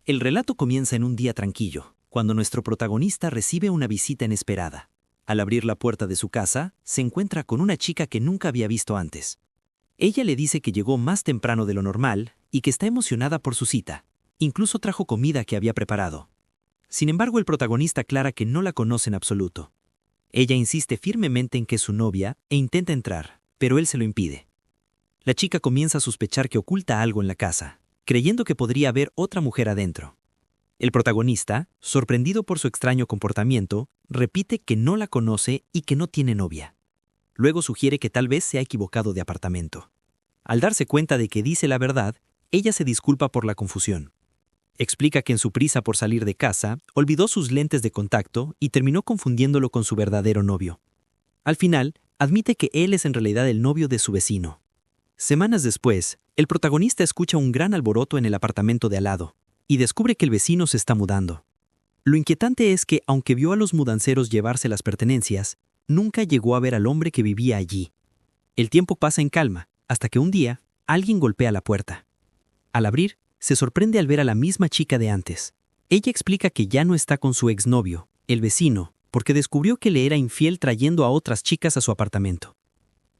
El relato comienza en un día tranquilo, cuando nuestro protagonista recibe una visita inesperada. Al abrir la puerta de su casa, se encuentra con una chica que nunca había visto antes. Ella le dice que llegó más temprano de lo normal y que está emocionada por su cita. Incluso trajo comida que había preparado. Sin embargo, el protagonista aclara que no la conoce en absoluto. Ella insiste firmemente en que es su novia e intenta entrar, pero él se lo impide. La chica comienza a sospechar que oculta algo en la casa, creyendo que podría haber otra mujer adentro. El protagonista, sorprendido por su extraño comportamiento, repite que no la conoce y que no tiene novia. Luego sugiere que tal vez se ha equivocado de apartamento. Al darse cuenta de que dice la verdad, ella se disculpa por la confusión. Explica que en su prisa por salir de casa, olvidó sus lentes de contacto y terminó confundiéndolo con su verdadero novio. Al final, admite que él es en realidad el novio de su vecino. Semanas después, el protagonista escucha un gran alboroto en el apartamento de al lado y descubre que el vecino se está mudando. Lo inquietante es que, aunque vio a los mudanceros llevarse las pertenencias, nunca llegó a ver al hombre que vivía allí. El tiempo pasa en calma, hasta que un día, alguien golpea la puerta. Al abrir, se sorprende al ver a la misma chica de antes. Ella explica que ya no está con su exnovio, el vecino, porque descubrió que le era infiel trayendo a otras chicas a su apartamento.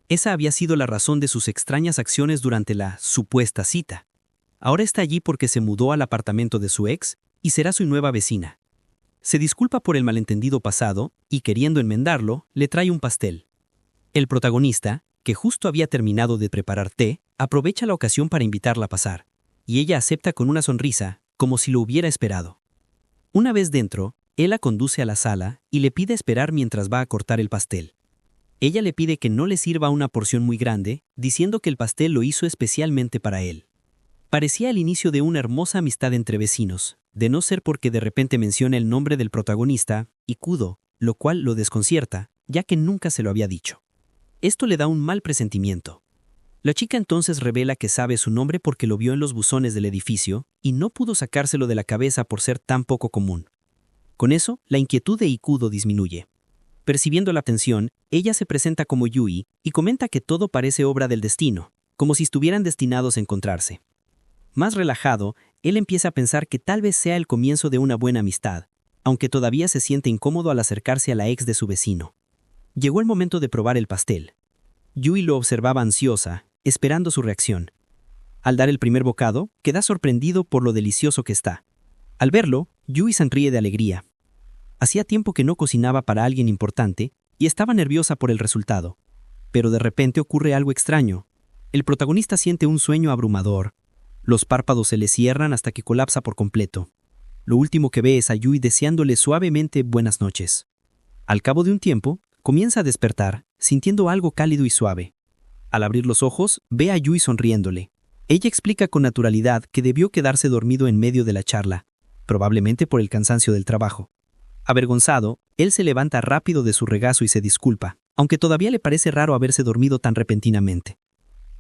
Esa había sido la razón de sus extrañas acciones durante la supuesta cita. Ahora está allí porque se mudó al apartamento de su ex y será su nueva vecina. Se disculpa por el malentendido pasado y, queriendo enmendarlo, le trae un pastel. El protagonista, que justo había terminado de preparar té, aprovecha la ocasión para invitarla a pasar, y ella acepta con una sonrisa, como si lo hubiera esperado. Una vez dentro, él la conduce a la sala y le pide esperar mientras va a cortar el pastel. Ella le pide que no le sirva una porción muy grande, diciendo que el pastel lo hizo especialmente para él. Parecía el inicio de una hermosa amistad entre vecinos, de no ser porque de repente menciona el nombre del protagonista, Ikudo, lo cual lo desconcierta, ya que nunca se lo había dicho. Esto le da un mal presentimiento. La chica entonces revela que sabe su nombre porque lo vio en los buzones del edificio y no pudo sacárselo de la cabeza por ser tan poco común. Con eso, la inquietud de Ikudo disminuye. Percibiendo la tensión, ella se presenta como Yui y comenta que todo parece obra del destino, como si estuvieran destinados a encontrarse. Más relajado, él empieza a pensar que tal vez sea el comienzo de una buena amistad, aunque todavía se siente incómodo al acercarse a la ex de su vecino. Llegó el momento de probar el pastel. Yui lo observaba ansiosa, esperando su reacción. Al dar el primer bocado, queda sorprendido por lo delicioso que está. Al verlo, Yui sonríe de alegría. Hacía tiempo que no cocinaba para alguien importante y estaba nerviosa por el resultado. Pero de repente ocurre algo extraño. El protagonista siente un sueño abrumador. Los párpados se le cierran hasta que colapsa por completo. Lo último que ve es a Yui deseándole suavemente buenas noches. Al cabo de un tiempo, comienza a despertar, sintiendo algo cálido y suave. Al abrir los ojos, ve a Yui sonriéndole. Ella explica con naturalidad que debió quedarse dormido en medio de la charla, probablemente por el cansancio del trabajo. Avergonzado, él se levanta rápido de su regazo y se disculpa, aunque todavía le parece raro haberse dormido tan repentinamente.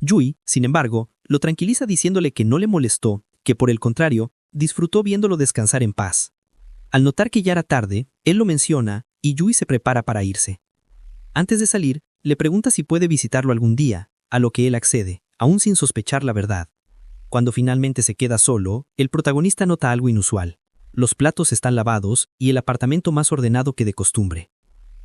Yui, sin embargo, lo tranquiliza diciéndole que no le molestó, que por el contrario, disfrutó viéndolo descansar en paz. Al notar que ya era tarde, él lo menciona y Yui se prepara para irse. Antes de salir, le pregunta si puede visitarlo algún día, a lo que él accede, aún sin sospechar la verdad. Cuando finalmente se queda solo, el protagonista nota algo inusual. Los platos están lavados y el apartamento más ordenado que de costumbre.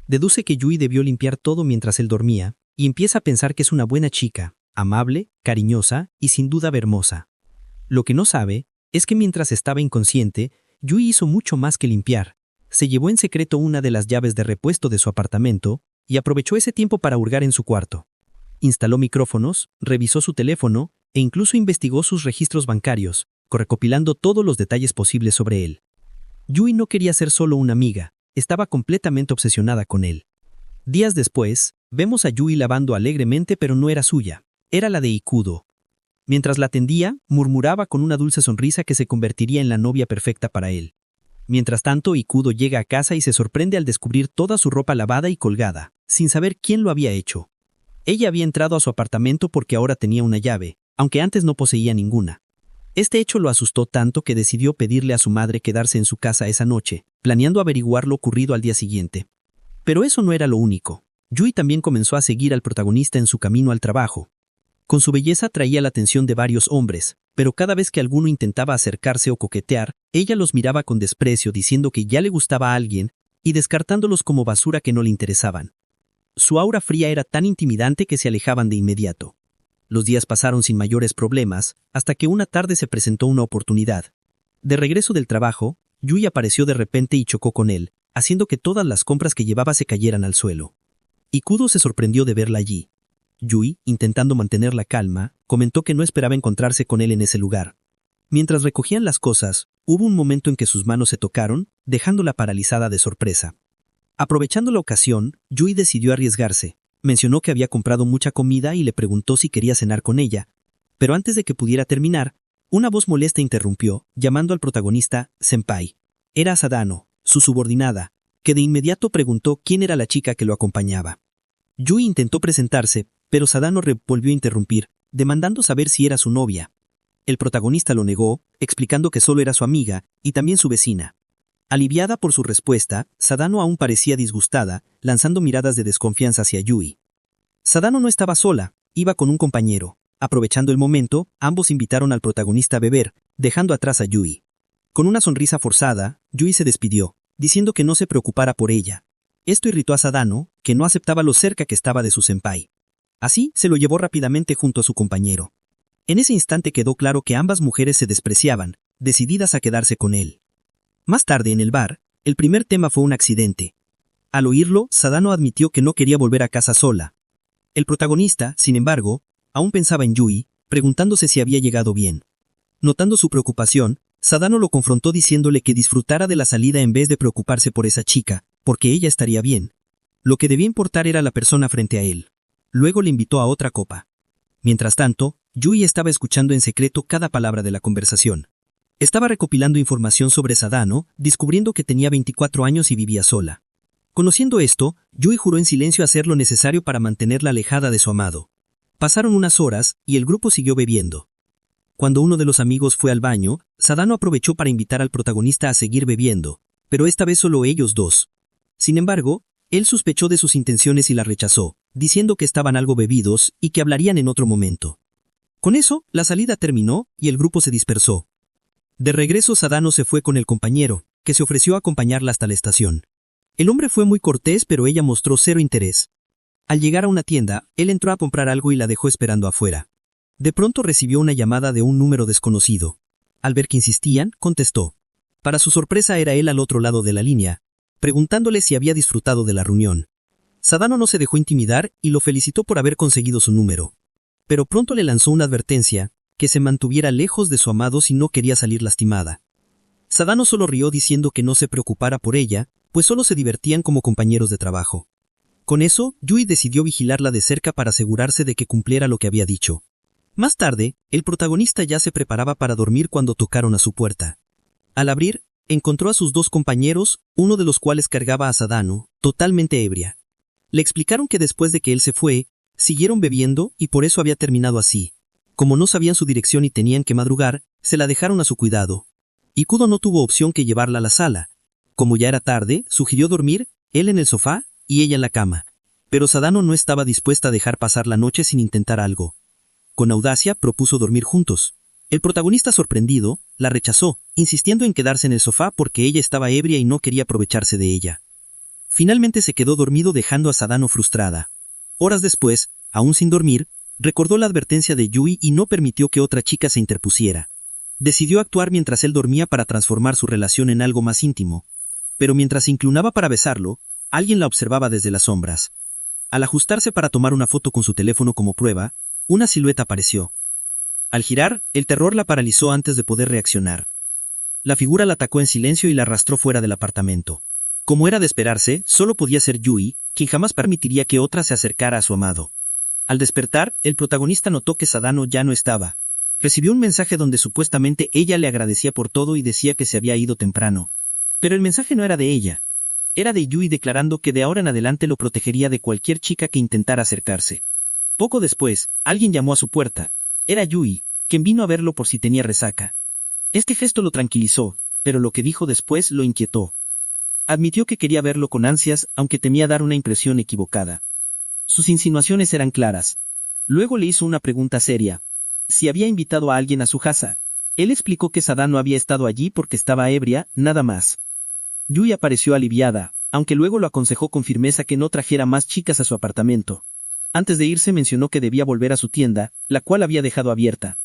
Deduce que Yui debió limpiar todo mientras él dormía y empieza a pensar que es una buena chica, amable, cariñosa y sin duda hermosa. Lo que no sabe es que mientras estaba inconsciente, Yui hizo mucho más que limpiar. Se llevó en secreto una de las llaves de repuesto de su apartamento y aprovechó ese tiempo para hurgar en su cuarto. Instaló micrófonos, revisó su teléfono e incluso investigó sus registros bancarios, recopilando todos los detalles posibles sobre él. Yui no quería ser solo una amiga, estaba completamente obsesionada con él. Días después, vemos a Yui lavando alegremente, pero no era suya, era la de Ikudo. Mientras la atendía, murmuraba con una dulce sonrisa que se convertiría en la novia perfecta para él. Mientras tanto, Ikudo llega a casa y se sorprende al descubrir toda su ropa lavada y colgada, sin saber quién lo había hecho. Ella había entrado a su apartamento porque ahora tenía una llave, aunque antes no poseía ninguna. Este hecho lo asustó tanto que decidió pedirle a su madre quedarse en su casa esa noche, planeando averiguar lo ocurrido al día siguiente. Pero eso no era lo único. Yui también comenzó a seguir al protagonista en su camino al trabajo. Con su belleza atraía la atención de varios hombres, pero cada vez que alguno intentaba acercarse o coquetear, Ella los miraba con desprecio diciendo que ya le gustaba a alguien y descartándolos como basura que no le interesaban. Su aura fría era tan intimidante que se alejaban de inmediato. Los días pasaron sin mayores problemas, hasta que una tarde se presentó una oportunidad. De regreso del trabajo, Yui apareció de repente y chocó con él, haciendo que todas las compras que llevaba se cayeran al suelo. Ikudo se sorprendió de verla allí. Yui, intentando mantener la calma, comentó que no esperaba encontrarse con él en ese lugar. Mientras recogían las cosas, hubo un momento en que sus manos se tocaron, dejándola paralizada de sorpresa. Aprovechando la ocasión, Yui decidió arriesgarse. Mencionó que había comprado mucha comida y le preguntó si quería cenar con ella. Pero antes de que pudiera terminar, una voz molesta interrumpió, llamando al protagonista senpai. Era Sadano, su subordinada, que de inmediato preguntó quién era la chica que lo acompañaba. Yui intentó presentarse, pero Sadano volvió a interrumpir, demandando saber si era su novia. El protagonista lo negó, explicando que solo era su amiga, y también su vecina. Aliviada por su respuesta, Sadano aún parecía disgustada, lanzando miradas de desconfianza hacia Yui. Sadano no estaba sola, iba con un compañero. Aprovechando el momento, ambos invitaron al protagonista a beber, dejando atrás a Yui. Con una sonrisa forzada, Yui se despidió, diciendo que no se preocupara por ella. Esto irritó a Sadano, que no aceptaba lo cerca que estaba de su senpai. Así, se lo llevó rápidamente junto a su compañero. En ese instante quedó claro que ambas mujeres se despreciaban, decididas a quedarse con él. Más tarde en el bar, el primer tema fue un accidente. Al oírlo, Sadano admitió que no quería volver a casa sola. El protagonista, sin embargo, aún pensaba en Yui, preguntándose si había llegado bien. Notando su preocupación, Sadano lo confrontó diciéndole que disfrutara de la salida en vez de preocuparse por esa chica, porque ella estaría bien. Lo que debía importar era la persona frente a él. Luego le invitó a otra copa. Mientras tanto, Yui estaba escuchando en secreto cada palabra de la conversación. Estaba recopilando información sobre Sadano, descubriendo que tenía 24 años y vivía sola. Conociendo esto, Yui juró en silencio hacer lo necesario para mantenerla alejada de su amado. Pasaron unas horas, y el grupo siguió bebiendo. Cuando uno de los amigos fue al baño, Sadano aprovechó para invitar al protagonista a seguir bebiendo, pero esta vez solo ellos dos. Sin embargo, él sospechó de sus intenciones y la rechazó, diciendo que estaban algo bebidos y que hablarían en otro momento. Con eso, la salida terminó y el grupo se dispersó. De regreso Sadano se fue con el compañero, que se ofreció a acompañarla hasta la estación. El hombre fue muy cortés pero ella mostró cero interés. Al llegar a una tienda, él entró a comprar algo y la dejó esperando afuera. De pronto recibió una llamada de un número desconocido. Al ver que insistían, contestó. Para su sorpresa era él al otro lado de la línea, preguntándole si había disfrutado de la reunión. Sadano no se dejó intimidar y lo felicitó por haber conseguido su número. Pero pronto le lanzó una advertencia, que se mantuviera lejos de su amado si no quería salir lastimada. Sadano solo rió diciendo que no se preocupara por ella, pues solo se divertían como compañeros de trabajo. Con eso, Yui decidió vigilarla de cerca para asegurarse de que cumpliera lo que había dicho. Más tarde, el protagonista ya se preparaba para dormir cuando tocaron a su puerta. Al abrir, encontró a sus dos compañeros, uno de los cuales cargaba a Sadano, totalmente ebria. Le explicaron que después de que él se fue, siguieron bebiendo y por eso había terminado así. Como no sabían su dirección y tenían que madrugar, se la dejaron a su cuidado. Ikudo no tuvo opción que llevarla a la sala. Como ya era tarde, sugirió dormir, él en el sofá y ella en la cama. Pero Sadano no estaba dispuesta a dejar pasar la noche sin intentar algo. Con audacia propuso dormir juntos. El protagonista, sorprendido, la rechazó, insistiendo en quedarse en el sofá porque ella estaba ebria y no quería aprovecharse de ella. Finalmente se quedó dormido dejando a Sadano frustrada. Horas después, aún sin dormir, recordó la advertencia de Yui y no permitió que otra chica se interpusiera. Decidió actuar mientras él dormía para transformar su relación en algo más íntimo. Pero mientras se inclinaba para besarlo, alguien la observaba desde las sombras. Al ajustarse para tomar una foto con su teléfono como prueba, una silueta apareció. Al girar, el terror la paralizó antes de poder reaccionar. La figura la atacó en silencio y la arrastró fuera del apartamento. Como era de esperarse, solo podía ser Yui, quien jamás permitiría que otra se acercara a su amado. Al despertar, el protagonista notó que Sadano ya no estaba. Recibió un mensaje donde supuestamente ella le agradecía por todo y decía que se había ido temprano. Pero el mensaje no era de ella. Era de Yui declarando que de ahora en adelante lo protegería de cualquier chica que intentara acercarse. Poco después, alguien llamó a su puerta. Era Yui, quien vino a verlo por si tenía resaca. Este gesto lo tranquilizó, pero lo que dijo después lo inquietó. Admitió que quería verlo con ansias, aunque temía dar una impresión equivocada. Sus insinuaciones eran claras. Luego le hizo una pregunta seria. Si había invitado a alguien a su casa. Él explicó que Sada no había estado allí porque estaba ebria, nada más. Yui apareció aliviada, aunque luego lo aconsejó con firmeza que no trajera más chicas a su apartamento. Antes de irse mencionó que debía volver a su tienda, la cual había dejado abierta.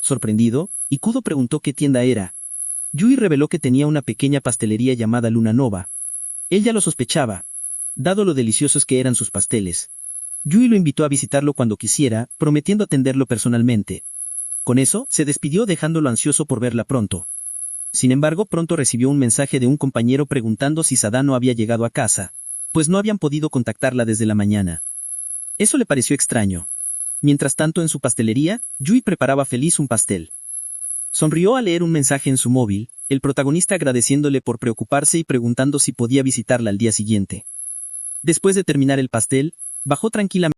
Sorprendido, Ikudo preguntó qué tienda era. Yui reveló que tenía una pequeña pastelería llamada Luna Nova. Él ya lo sospechaba, dado lo deliciosos que eran sus pasteles. Yui lo invitó a visitarlo cuando quisiera, prometiendo atenderlo personalmente. Con eso, se despidió dejándolo ansioso por verla pronto. Sin embargo, pronto recibió un mensaje de un compañero preguntando si Sada no había llegado a casa, pues no habían podido contactarla desde la mañana. Eso le pareció extraño. Mientras tanto, en su pastelería, Yui preparaba feliz un pastel. Sonrió al leer un mensaje en su móvil, el protagonista agradeciéndole por preocuparse y preguntando si podía visitarla al día siguiente. Después de terminar el pastel, bajó tranquilamente